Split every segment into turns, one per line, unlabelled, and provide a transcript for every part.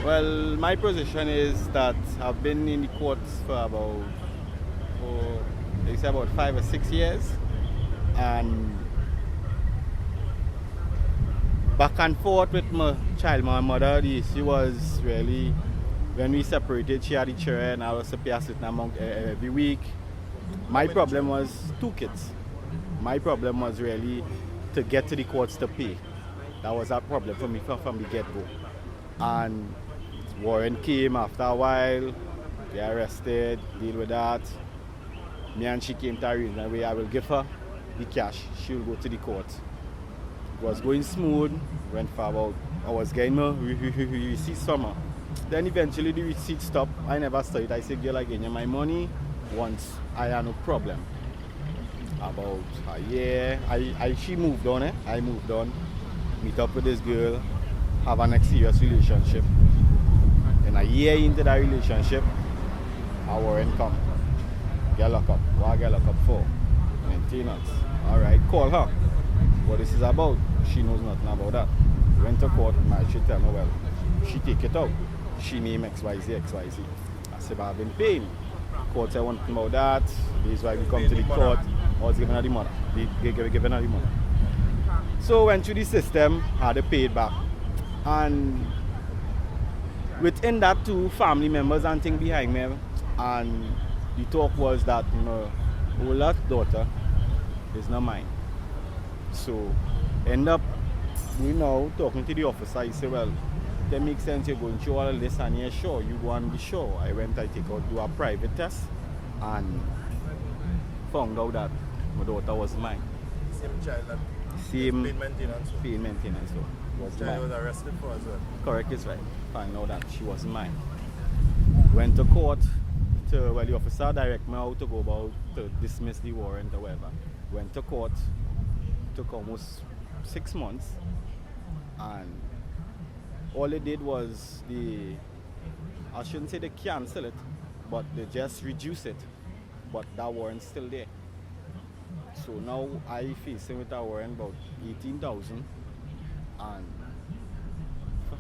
Well, my position is that I've been in the courts for about, oh, they say about 5 or 6 years, and back and forth with my child, my mother. The issue was really when we separated. She had the children. I was to pay a certain amount every week.
How
My
many
problem
children?
was two kids. My problem was really to get to the courts to pay. That was a problem for me from the get-go. And Warren came after a while, get arrested, deal with that. Me and she came to a reasonable way. I will give her the cash. She will go to the court. It was going smooth, went for about, I was getting my receipt summer. Then eventually the receipt stopped. I never saw it. I said, girl, I gave you my money once I had no problem. About a year, she moved on, I moved on, meet up with this girl, have an next serious relationship. And a year into that relationship, our warrant come. Get locked up. What I get locked up for? Maintenance. Alright, call her. What this is about, she knows nothing about that. Went to court, she tell me, well, she take it out. She name XYZ, XYZ. I said, but I've been paying. Court said one thing about that. This is why we come to the court. I was giving her the money. Giving her the money. So went through the system, had to pay it back. And within that two family members and thing behind me, and the talk was that, older daughter is not mine. So end up, talking to the officer. He said, well, that makes sense, you're going through all of this and you're sure, you go and be sure. I went, I take out, do a private test and found out that my daughter was mine.
Same child that
Same
paid maintenance.
paid maintenance, so was
Child was
mine.
arrested for as well.
Correct, is right. Found out that she was mine. Went to court the officer direct me how to go about to dismiss the warrant or whatever. Went to court, took almost 6 months, and all they did was I shouldn't say they cancel it, but they just reduce it. But that warrant's still there. So now I facing with a warrant about 18,000, and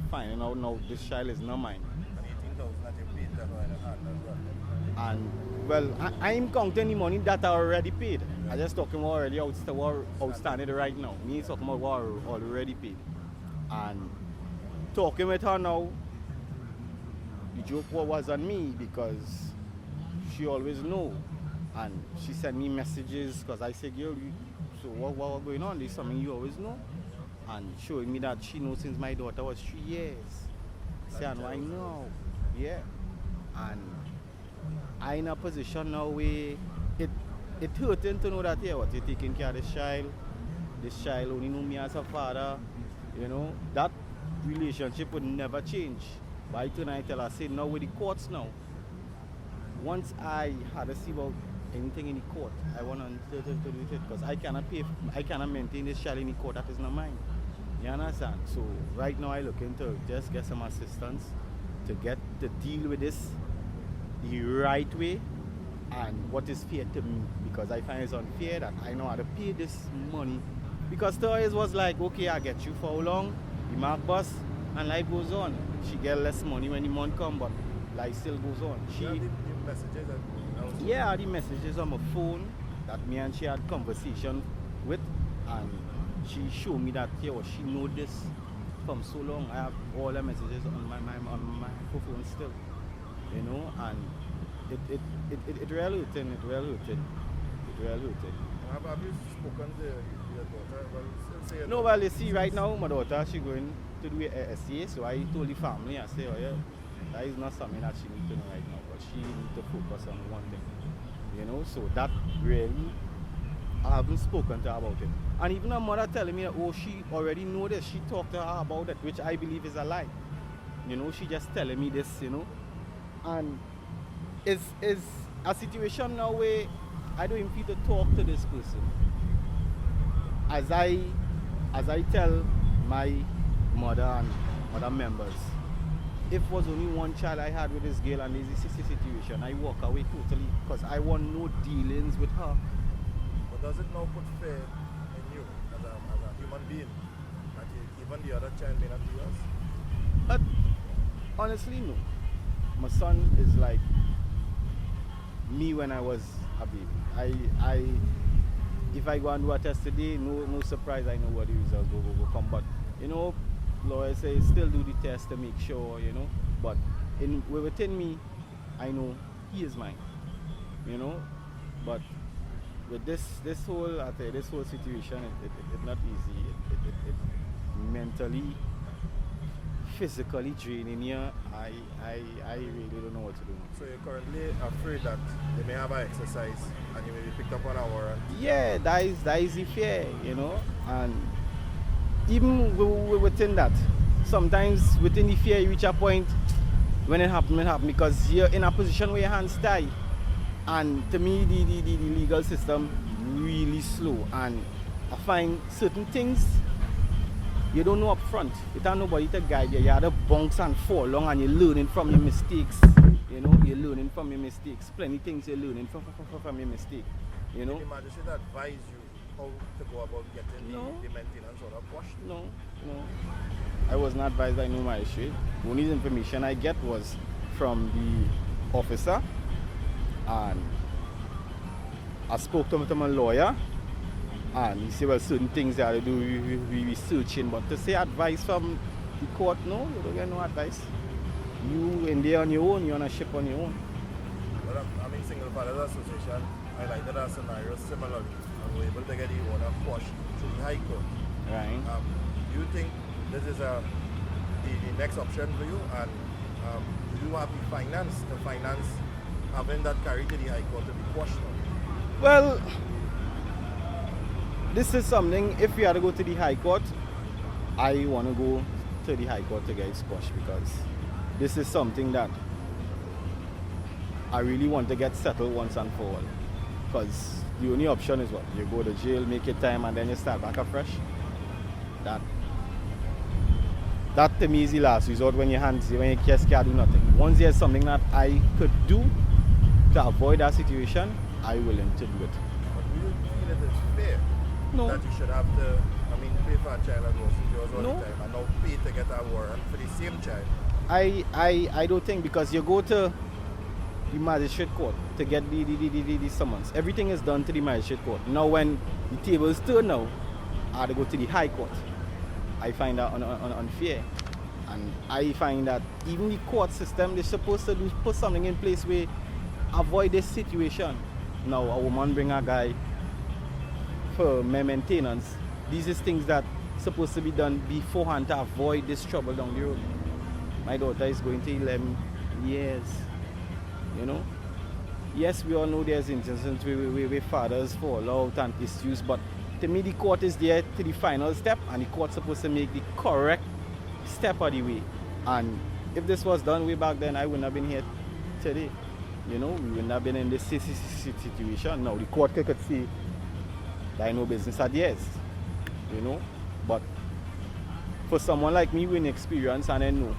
finding out now this child is not mine.
And 18,000 that you paid that one in hand as well.
And well, I'm counting the money that I already paid. I just talking about already outstanding right now. Me talking about what I already paid. And talking with her now, the joke was on me because she always know. And she sent me messages because I said, girl, so what going on? There's something you always know. And showing me that she knows since my daughter was 3 years. Saying, I know. Yeah. And I in a position now where it hurting to know that, yeah, what, you're taking care of this child. This child only know me as a father. That relationship would never change. But tonight I tell her, say, now with the courts now, once I had to see about anything in the court, I want to do it because I cannot maintain this child in the court that is not mine. You understand? So right now I looking to just get some assistance to get to deal with this the right way and what is fair to me, because I find it's unfair that I know how to pay this money, because Toys was like, okay, I get you for how long, the mark bus, and life goes on. She get less money when the month come, but life still goes on.
You have the messages that
Yeah, the messages on my phone that me and she had conversation with, and she showed me that, yeah, well, she know this from so long. I have all the messages on my phone still, and it really hurting, it really hurting.
Have you spoken to your daughter? Well, still say
No, well, you see, right now, my daughter, she going to do a SCA, so I told the family, I say, oh yeah, that is not something that she needs to know right now, but she needs to focus on one thing, so that really, I haven't spoken to her about it. And even her mother telling me that, oh, she already know this, she talked to her about it, which I believe is a lie. She just telling me this, and it's a situation now where I don't even feel to talk to this person. As I tell my mother and other members, if it was only one child I had with this girl and this is the situation, I walk away totally because I want no dealings with her.
But does it now put fear in you as a human being that even the other child may not be yours?
But Honestly, no. My son is like me when I was a baby. If I go and do a test today, no surprise, I know what the result will come. But, lawyers say still do the test to make sure, But within me, I know he is mine, But with this whole situation, it's not easy. It mentally, physically draining you. I really don't know what to do.
So you're currently afraid that they may have an exercise and you may be picked up on a warrant?
Yeah, that is the fear, And even within that, sometimes within the fear you reach a point when it happens because you're in a position where your hands tie. And to me, the legal system really slow. And I find certain things you don't know up front. You don't know nobody to guide you. You have to bounce and fall along and you're learning from your mistakes. You're learning from your mistakes. Plenty things you're learning from your mistake.
Did the magistrate advise you how to go about getting the maintenance or the wash?
No. I was not advised by no magistrate. The only information I get was from the officer. And I spoke to my lawyer. And he said, well, certain things that I do, we researching, but to say advice from the court, no, you don't get no advice. You in there on your own, you're on a ship on your own.
Well, Single Fathers Association highlighted a scenario similarly, and we're able to get the order quashed through the High Court.
Right.
Do you think this is the next option for you, and do you have the finance having that carried to the High Court to be quashed now?
Well, this is something, if we had to go to the High Court, I want to go to the High Court to get it squashed because this is something that I really want to get settled once and for all. Because the only option is what? You go to jail, make your time, and then you start back afresh. That to me is the last resort when you just can't do nothing. Once there's something that I could do to avoid that situation, I'm willing to do it.
But do you feel it is fair?
No.
That you should have to, pay for a child and grocery yours all
No.
the time and now pay to get a warrant for the same child?
I don't think, because you go to the magistrate court to get the summons. Everything is done to the magistrate court. Now when the tables turn now, I have to go to the High Court. I find that unfair. And I find that even the court system, they're supposed to put something in place where avoid this situation. Now a woman bring a guy for maintenance. These are things that supposed to be done beforehand to avoid this trouble down the road. My daughter is going to 11 years. Yes, we all know there's instances where fathers fall out and issues, but to me the court is there to the final step, and the court's supposed to make the correct step of the way. And if this was done way back then, I wouldn't have been here today. We wouldn't have been in this situation. Now the court could see that I know business at theirs, But for someone like me with experience and I know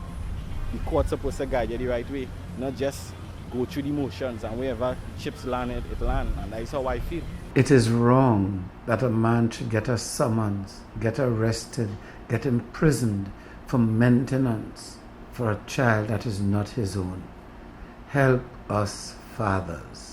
the court's supposed to guide you the right way, not just go through the motions and wherever chips land, it land, and that's how I feel.
It is wrong that a man should get a summons, get arrested, get imprisoned for maintenance for a child that is not his own. Help us, fathers.